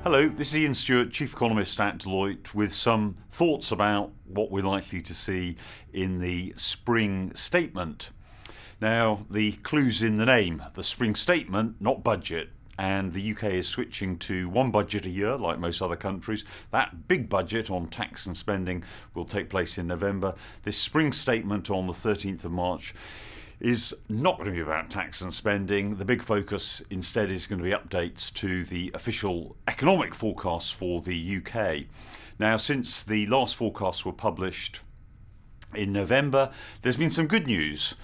Hello, this is Ian Stewart, Chief Economist at Deloitte, with some thoughts about what we're likely to see in the spring statement. Now, the clue's in the name, the spring statement, not budget. And the UK is switching to one budget a year, like most other countries. That big budget on tax and spending will take place in November. This spring statement on the 13th of March is not going to be about tax and spending. The big focus instead is going to be updates to the official economic forecasts for the UK. Now, since the last forecasts were published in November, there's been some good news.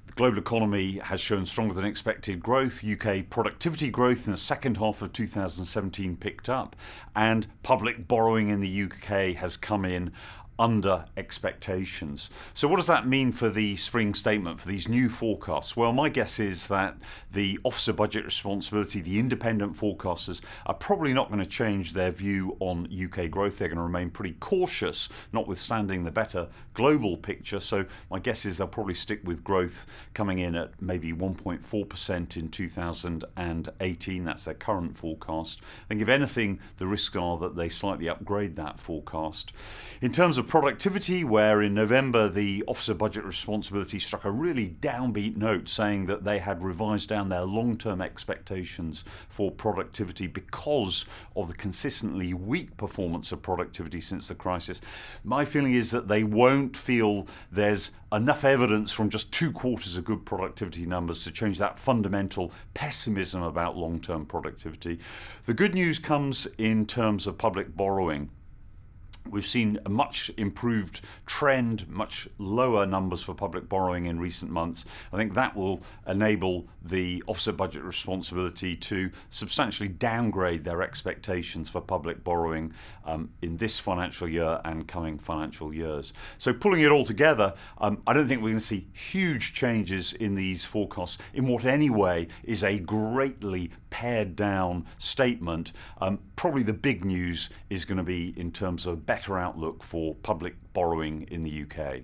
The global economy has shown stronger than expected growth. UK productivity growth in the second half of 2017 picked up, and public borrowing in the UK has come in under expectations. So what does that mean for the spring statement, for these new forecasts? Well, my guess is that the Office of Budget Responsibility, the independent forecasters, are probably not going to change their view on UK growth. They're going to remain pretty cautious, notwithstanding the better global picture. So my guess is they'll probably stick with growth coming in at maybe 1.4% in 2018. That's their current forecast. I think if anything, the risks are that they slightly upgrade that forecast. In terms of productivity, where in November the Office of Budget Responsibility struck a really downbeat note saying that they had revised down their long-term expectations for productivity because of the consistently weak performance of productivity since the crisis. My feeling is that they won't feel there's enough evidence from just 2 quarters of good productivity numbers to change that fundamental pessimism about long-term productivity. The good news comes in terms of public borrowing. We've seen a much improved trend, much lower numbers for public borrowing in recent months. I think that will enable the Office of Budget Responsibility to substantially downgrade their expectations for public borrowing in this financial year and coming financial years. So pulling it all together, I don't think we're going to see huge changes in these forecasts in what anyway is a greatly pared down statement. Probably the big news is going to be in terms of better outlook for public borrowing in the UK.